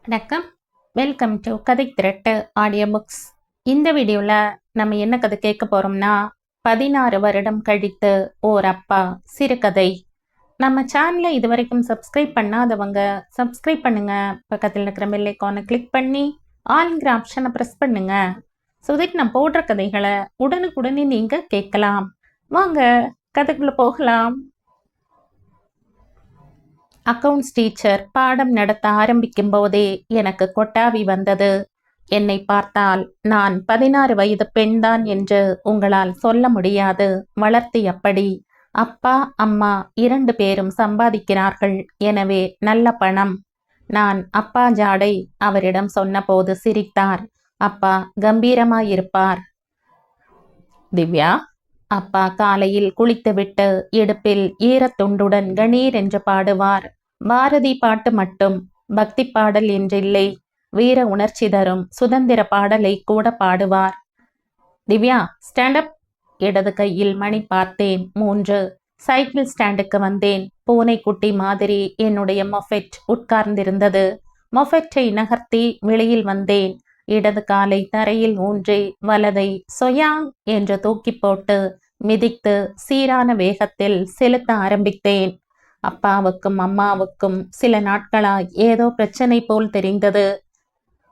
வணக்கம். Welcome to கதை திரட்டு audio books. இந்த வீடியோவில் நம்ம என்ன கதை கேட்க போகிறோம்னா 16 வருடம் கழித்து ஓர் அப்பா சிறுகதை. நம்ம சேனலை இது வரைக்கும் சப்ஸ்கிரைப் பண்ணாதவங்க சப்ஸ்கிரைப் பண்ணுங்க. பக்கத்தில் இருக்கிற பெல் ஐகானை கிளிக் பண்ணி ஆல்ங்கிற ஆப்ஷனை ப்ரெஸ் பண்ணுங்க. ஸோ தட் நான் போடுற கதைகளை உடனுக்குடனே நீங்கள் கேட்கலாம். வாங்க கதைக்குள்ளே போகலாம். அக்கவுண்ட்ஸ் டீச்சர் பாடம் நடத்த ஆரம்பிக்கும் போதே எனக்கு கொட்டாவி வந்தது. என்னை பார்த்தால் நான் 16 வயது பெண்தான் என்று உங்களால் சொல்ல முடியாது. வளர்த்தி அப்படி. அப்பா அம்மா 2 பேரும் சம்பாதிக்கிறார்கள். எனவே நல்ல பணம். நான் அப்பா ஜாடை அவரிடம் சொன்னபோது சிரித்தார். அப்பா கம்பீரமாயிருப்பார். திவ்யா, அப்பா காலையில் குளித்துவிட்டு இடுப்பில் ஈரத்துண்டுடன் கணீர் என்று பாடுவார். பாரதி பாட்டு மட்டும், பக்தி பாடல் என்றில்லை, வீர உணர்ச்சி தரும் சுதந்திர பாடலை கூட பாடுவார். திவ்யா ஸ்டாண்டப். இடது கையில் மணி பார்த்தேன். 3. சைக்கிள் ஸ்டாண்டுக்கு வந்தேன். பூனைக்குட்டி மாதிரி என்னுடைய மொஃபெட் உட்கார்ந்திருந்தது. மொஃபெட்டை நகர்த்தி வெளியில் வந்தேன். இடது காலை தரையில் ஊன்றி வலதை சொயாங் என்று தூக்கி போட்டு மிதித்து சீரான வேகத்தில் செலுத்த ஆரம்பித்தேன். அப்பாவுக்கும் அம்மாவுக்கும் சில நாட்களாய் ஏதோ பிரச்சனை போல் தெரிந்தது.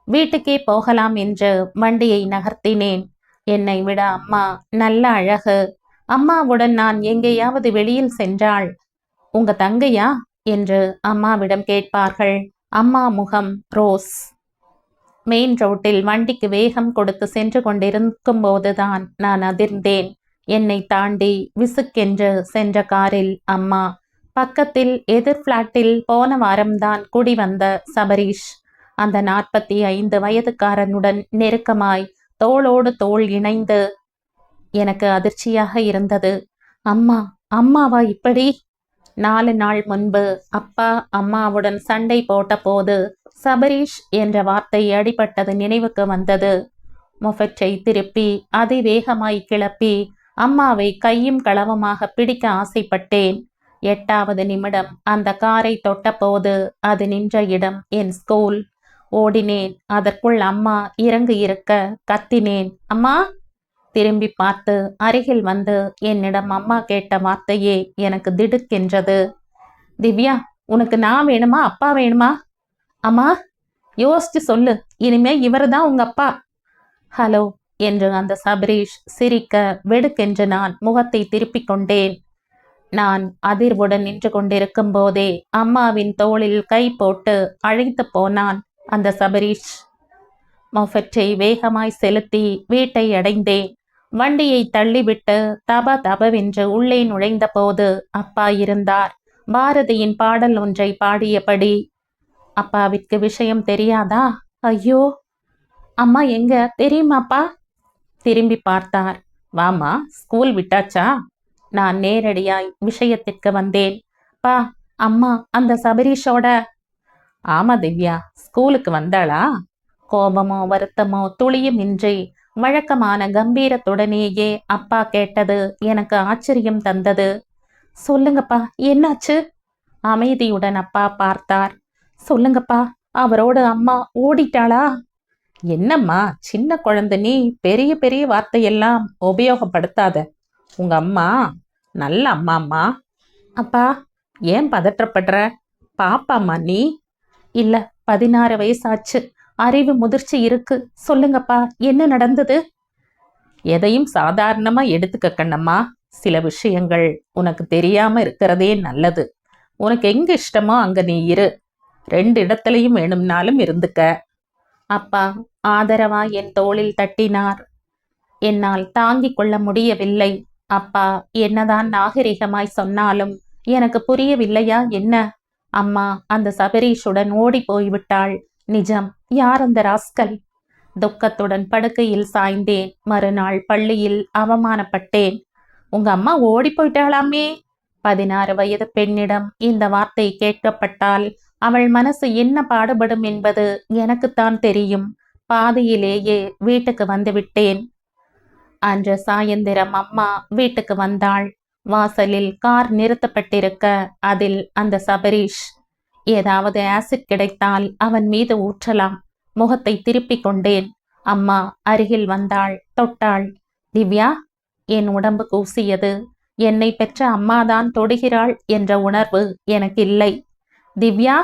வீட்டுக்கே போகலாம் என்று வண்டியை நகர்த்தினேன். என்னை விட அம்மா நல்ல அழகு. அம்மாவுடன் நான் எங்கேயாவது வெளியில் சென்றாள், உங்க தங்கையா என்று அம்மாவிடம் கேட்பார்கள். அம்மா முகம் ரோஸ். மெயின் ரோட்டில் வண்டிக்கு வேகம் கொடுத்து சென்று கொண்டிருக்கும் போதுதான் நான் அதிர்ந்தேன். என்னை தாண்டி விசுக்கென்று சென்ற காரில் அம்மா. பக்கத்தில் எதிர் பிளாட்டில் போன வாரம்தான் குடி வந்த சபரீஷ். அந்த 45 வயதுக்காரனுடன் நெருக்கமாய் தோளோடு தோள் இணைந்து. எனக்கு அதிர்ச்சியாக இருந்தது. அம்மாவா இப்படி? 4 நாள் முன்பு அப்பா அம்மாவுடன் சண்டை போட்ட போது சபரீஷ் என்ற வார்த்தை அடிபட்டது நினைவுக்கு வந்தது. மொஃபெட்டை திருப்பி அதிவேகமாய் கிளப்பி அம்மாவை கையும் களவுமாக பிடிக்க ஆசைப்பட்டேன். 8வது நிமிடம் அந்த காரை தொட்டபோது அது நின்ற இடம் என் ஸ்கூல். ஓடினேன். அதற்குள் அம்மா இறங்கு இருக்க கத்தினேன், அம்மா. திரும்பி பார்த்து அருகில் வந்து என்னிடம் அம்மா கேட்ட வார்த்தையே எனக்கு திடுக்கென்றது. திவ்யா, உனக்கு நான் வேணுமா அப்பா வேணுமா? அம்மா யோசிச்சு சொல்லு. இனிமே இவர் தான் உங்க அப்பா. ஹலோ என்று அந்த சபரீஷ் சிரிக்க வெடுக்கென்று நான் முகத்தை திருப்பிக் கொண்டேன். நான் அதிர்வுடன் நின்று கொண்டிருக்கும் போதே அம்மாவின் தோளில் கை போட்டு அழைத்து போனான் அந்த சபரீஷ். மொஃபெட்டை வேகமாய் செலுத்தி வீட்டை அடைந்தேன். வண்டியை தள்ளிவிட்டு தபவென்று உள்ளே நுழைந்த போது அப்பா இருந்தார். பாரதியின் பாடல் ஒன்றை பாடியபடி. அப்பாவிற்கு விஷயம் தெரியாதா? ஐயோ, அம்மா எங்க தெரியுமாப்பா? திரும்பி பார்த்தார். வாமா, ஸ்கூல் விட்டாச்சா? நான் நேரடியாய் விஷயத்திற்கு வந்தேன். பா, அம்மா அந்த சபரீஷோட. ஆமா திவ்யா, ஸ்கூலுக்கு வந்தாளா? கோபமோ வருத்தமோ துளியும் இன்றி வழக்கமான கம்பீரத்துடனேயே அப்பா கேட்டது எனக்கு ஆச்சரியம் தந்தது. சொல்லுங்கப்பா, என்னாச்சு? அமைதியுடன் அப்பா பார்த்தார். சொல்லுங்கப்பா, அவரோட அம்மா ஓடிட்டாளா? என்னம்மா சின்ன குழந்தை, நீ பெரிய பெரிய வார்த்தையெல்லாம் உபயோகப்படுத்தாத. உங்க அம்மா நல்ல அம்மா. அப்பா, ஏன் பதற்றப்படுற? பாப்பாம்மா நீ. இல்ல, 16 வயசாச்சு, அறிவு முதிர்ச்சி இருக்கு. சொல்லுங்கப்பா, என்ன நடந்தது? எதையும் சாதாரணமா எடுத்துக்க கண்ணம்மா. சில விஷயங்கள் உனக்கு தெரியாம இருக்கிறதே நல்லது. உனக்கு எங்க இஷ்டமோ அங்க நீ இரு. 2 இடத்துலையும் வேணும்னாலும் இருந்துக்க. அப்பா ஆதரவா என் தோளில் தட்டினார். என்னால் தாங்கிக் கொள்ள முடியவில்லை. அப்பா என்னதான் நாகரிகமாய் சொன்னாலும் எனக்கு புரியவில்லையா என்ன? அம்மா அந்த சபரீஷுடன் ஓடி போய்விட்டாள். நிஜம். யார் அந்த ராஸ்கல்? துக்கத்துடன் படுக்கையில் சாய்ந்தேன். மறுநாள் பள்ளியில் அவமானப்பட்டேன். உங்க அம்மா ஓடி போயிட்டாளாமே. 16 வயது பெண்ணிடம் இந்த வார்த்தை கேட்கப்பட்டால் அவள் மனசு என்ன பாடுபடும் என்பது எனக்குத்தான் தெரியும். பாதியிலேயே வீட்டுக்கு வந்துவிட்டேன். அன்று சாயந்திரம் அம்மா வீட்டுக்கு வந்தாள். வாசலில் கார் நிறுத்தப்பட்டிருக்க அதில் அந்த சபரீஷ். ஏதாவது ஆசிட் கிடைத்தால் அவன் மீது ஊற்றலாம். முகத்தை திருப்பிக் கொண்டேன். அம்மா அருகில் வந்தாள், தொட்டாள். திவ்யா, என் உடம்பு கூசியது. என்னை பெற்ற அம்மாதான் தொடுகிறாள் என்ற உணர்வு எனக்கு இல்லை. திவ்யா,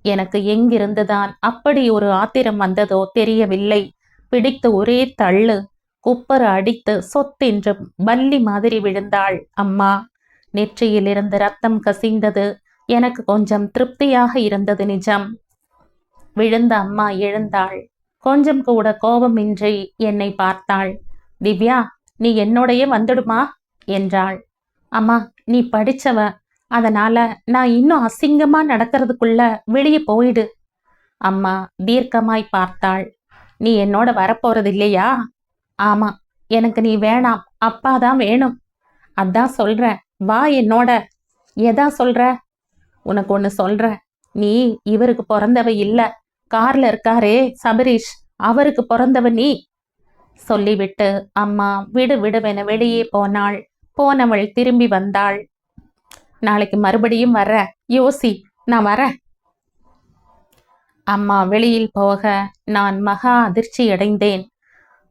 எனக்கு எங்கிருந்துதான் அப்படி ஒரு ஆத்திரம் வந்ததோ தெரியவில்லை. பிடித்து ஒரே தள்ளு. குப்பர அடித்து சொத்தென்று பல்லி மாதிரி விழுந்தாள் அம்மா. நெற்றியிலிருந்து ரத்தம் கசிந்தது. எனக்கு கொஞ்சம் திருப்தியாக இருந்தது நிஜம். விழுந்த அம்மா எழுந்தாள். கொஞ்சம் கூட கோபமின்றி என்னை பார்த்தாள். திவ்யா, நீ என்னோடையே வந்துடுமா என்றாள். அம்மா, நீ படிச்சவ, அதனால நான் இன்னும் அசிங்கமா நடக்கிறதுக்குள்ள வெளியே போயிடு. அம்மா தீர்க்கமாய் பார்த்தாள். நீ என்னோட வரப்போறது இல்லையா? ஆமா, எனக்கு நீ வேணாம், அப்பாதான் வேணும். அதான் சொல்ற, வா என்னோட. எதா சொல்ற? உனக்கு ஒன்று சொல்ற, நீ இவருக்கு பிறந்தவ இல்ல. கார்ல இருக்காரே சபரீஷ், அவருக்கு பிறந்தவ நீ. சொல்லிவிட்டு அம்மா விடு விடுவென வெளியே போனாள். போனவள் திரும்பி வந்தாள். நாளைக்கு மறுபடியும் வர்ற, யோசி, நான் வரேன். அம்மா வெளியில் போக நான் மகா அதிர்ச்சி அடைந்தேன்.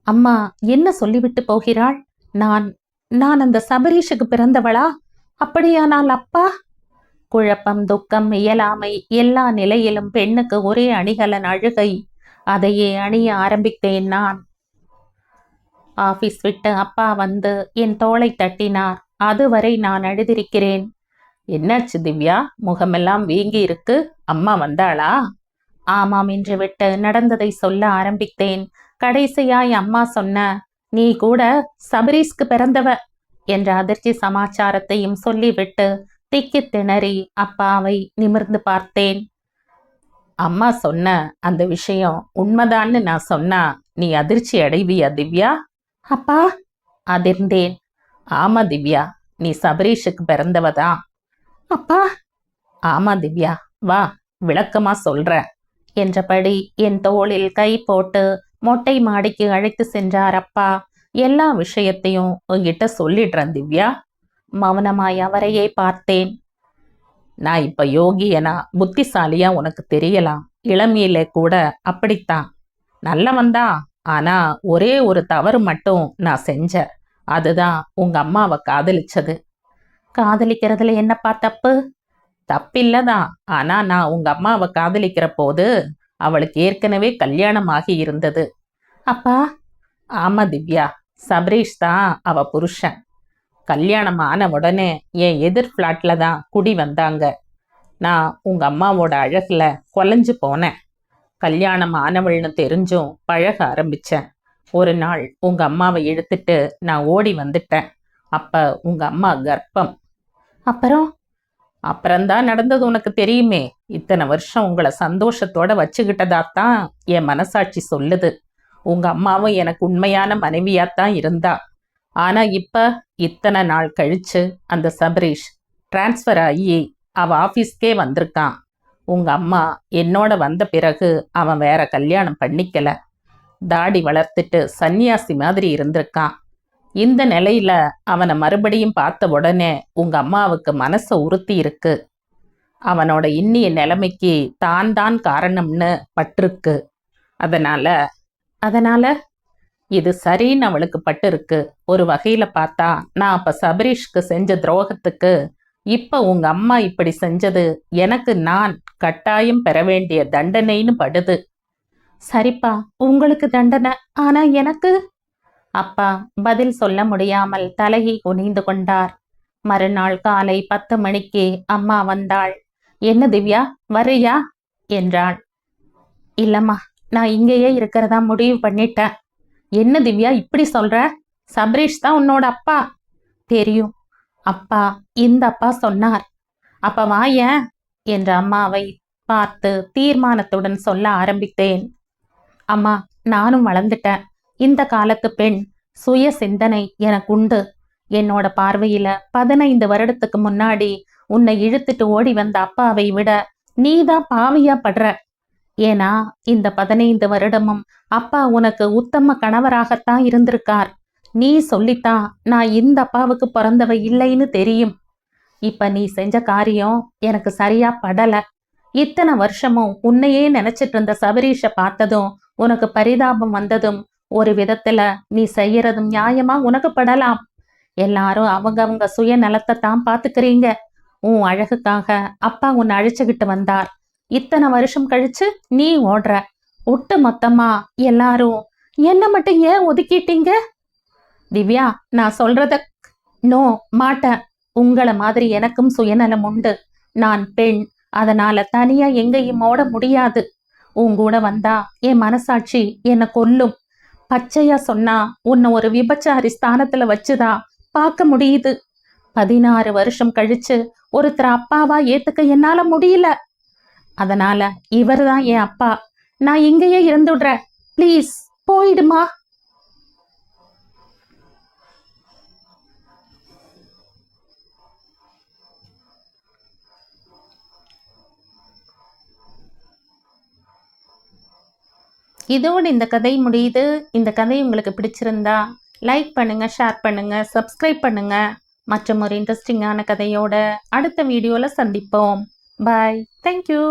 அம்மா என்ன சொல்லிவிட்டு போகிறாள்? நான் நான் அந்த சபரீஷுக்கு பிறந்தவளா? அப்படியானால் அப்பா? குழப்பம், துக்கம், இயலாமை, எல்லா நிலையிலும் பெண்ணுக்கு ஒரே அணிகலன் அழுகை. அதையே அணிய ஆரம்பித்தேன் நான். ஆபீஸ் விட்டு அப்பா வந்து என் தோளை தட்டினார். அதுவரை நான் அழுதிருக்கிறேன். என்னாச்சு திவ்யா, முகமெல்லாம் வீங்கி இருக்கு, அம்மா வந்தாளா? ஆமாம் என்று விட்டு நடந்ததை சொல்ல ஆரம்பித்தேன். கடைசியாய் அம்மா சொன்ன, நீ கூட சபரீஸ்க்கு பிறந்தவ என்ற அதிர்ச்சி சமாச்சாரத்தையும் சொல்லிவிட்டு திக்கி திணறி அப்பாவை நிமிர்ந்து பார்த்தேன். அம்மா சொன்ன அந்த விஷயம் உண்மைதான்னு நான் சொன்னா நீ அதிர்ச்சி அடைவியா திவ்யா? அப்பா, அதிர்ந்தேன். ஆமா திவ்யா, நீ சபரீஷுக்கு பிறந்தவதான். அப்பா? ஆமா திவ்யா, வா விளக்கமா சொல்ற என்றபடி என் தோளில் கை போட்டு மொட்டை மாடிக்கு அழைத்து சென்றார் அப்பா. எல்லா விஷயத்தையும் உங்ககிட்ட சொல்லிடுறேன் திவ்யா. மௌனமாய் அவரையே பார்த்தேன். நான் இப்ப யோகியனா புத்திசாலியா உனக்கு தெரியலாம். இளமையில கூட அப்படித்தான் நல்லவன்தான். ஆனா ஒரே ஒரு தவறு மட்டும் நான் செஞ்சேன். அதுதான் உங்க அம்மாவை காதலிச்சது. காதலிக்கிறதுல என்னப்பா தப்பு? தப்பில்லதான். ஆனா நான் உங்க அம்மாவை காதலிக்கிற போது அவளுக்கு ஏற்கனவே கல்யாணம் ஆகி இருந்தது. அப்பா? ஆமா திவ்யா, சபரீஷ் தான் அவ புருஷன். கல்யாணம் ஆன உடனே என் எதிர் ஃப்ளாட்ல தான் குடி வந்தாங்க. நான் உங்க அம்மாவோட அழகுல கொலைஞ்சு போனேன். கல்யாணம் ஆனவள்னு தெரிஞ்சும் பழக ஆரம்பிச்சேன். ஒரு நாள் உங்க அம்மாவை இழுத்துட்டு நான் ஓடி வந்துட்டேன். அப்ப உங்க அம்மா கர்ப்பம். அப்புறம்தான் நடந்தது உனக்கு தெரியுமே. இத்தனை வருஷம் உங்களை சந்தோஷத்தோட வச்சுக்கிட்டதாத்தான் என் மனசாட்சி சொல்லுது. உங்க அம்மாவும் எனக்கு உண்மையான மனைவியாத்தான் இருந்தா. ஆனா இப்ப இத்தனை நாள் கழிச்சு அந்த சபரீஷ் டிரான்ஸ்ஃபர் ஆகி அவ ஆஃபீஸ்க்கே வந்திருக்கான். உங்க அம்மா என்னோட வந்த பிறகு அவன் வேற கல்யாணம் பண்ணிக்கல. தாடி வளர்த்துட்டு சன்னியாசி மாதிரி இருந்திருக்கான். இந்த நிலையில அவனை மறுபடியும் பார்த்த உடனே உங்க அம்மாவுக்கு மனசை உறுத்தி இருக்கு. அவனோட இன்னிய நிலைமைக்கு தான் காரணம்னு பட்டிருக்கு. அதனால இது சரின்னு அவளுக்கு பட்டிருக்கு. ஒரு வகையில பார்த்தா நான் அப்ப சபரீஷ்க்கு செஞ்ச துரோகத்துக்கு இப்ப உங்க அம்மா இப்படி செஞ்சது எனக்கு நான் கட்டாயம் பெற வேண்டிய தண்டனைன்னு படுது. சரிப்பா, உங்களுக்கு தண்டனை, ஆனா எனக்கு? அப்பா பதில் சொல்ல முடியாமல் தலையை குனிந்து கொண்டார். மறுநாள் காலை 10 மணிக்கு அம்மா வந்தாள். என்ன திவ்யா, வர்றியா என்றாள். இல்லம்மா, நான் இங்கேயே இருக்கிறதா முடிவு பண்ணிட்டேன். என்ன திவ்யா இப்படி சொல்ற? சபரீஷ் தான் உன்னோட அப்பா. தெரியும் அப்பா, இந்த அப்பா சொன்னார். அப்ப வாயேன் என்ற அம்மாவை பார்த்து தீர்மானத்துடன் சொல்ல ஆரம்பித்தேன். அம்மா, நானும் வளர்ந்துட்டேன். இந்த காலத்து பெண் சுய சிந்தனை எனக்கு உண்டு. என்னோட பார்வையில 15 வருடத்துக்கு முன்னாடி உன்னை இழுத்துட்டு ஓடி வந்த அப்பாவை விட நீதான் பாவியா படுற. ஏன்னா இந்த 15 வருடமும் அப்பா உனக்கு உத்தம கணவராகத்தான் இருந்திருக்கார். நீ சொல்லித்தான் நான் இந்த அப்பாவுக்கு பிறந்தவ இல்லைன்னு தெரியும். இப்ப நீ செஞ்ச காரியம் எனக்கு சரியா படல. இத்தனை வருஷமும் உன்னையே நினைச்சிட்டு இருந்த சபரீஷ பார்த்ததும் உனக்கு பரிதாபம் வந்ததும் ஒரு விதத்துல நீ செய்யறதும் நியாயமா உனக்கு படலாம். எல்லாரும் அவங்க சுய நலத்தை தான் பாத்துக்கிறீங்க. உன் அழகுக்காக அப்பா உன்னை அழைச்சுக்கிட்டு வந்தார். இத்தனை வருஷம் கழிச்சு நீ ஓடுற. ஒட்டு மொத்தமா எல்லாரும் என்ன மட்டும் ஏன் ஒதுக்கிட்டீங்க? திவ்யா, நான் சொல்றத நோ மாட்டேன். உங்களை மாதிரி எனக்கும் சுயநலம் உண்டு. நான் பெண், அதனால தனியா எங்கேயும் ஓட முடியாது. உன் கூட வந்தா என் மனசாட்சி என்னை கொல்லும். பச்சையா சொன்னா உன்னை ஒரு விபச்சாரி ஸ்தானத்துல வச்சுதான் பார்க்க முடியுது. 16 வருஷம் கழிச்சு ஒருத்தர் அப்பாவா ஏத்துக்க என்னால முடியல. அதனால இவர்தான் என் அப்பா. நான் இங்கேயே இருந்துடுறேன். ப்ளீஸ் போயிடுமா. இதோடு இந்த கதை முடியுது. இந்த கதை உங்களுக்கு பிடிச்சிருந்தா லைக் பண்ணுங்க, ஷேர் பண்ணுங்க, சப்ஸ்கிரைப் பண்ணுங்க. மற்றும் ஒரு இன்ட்ரெஸ்டிங்கான கதையோட அடுத்த வீடியோல சந்திப்போம். பாய். தேங்க்யூ.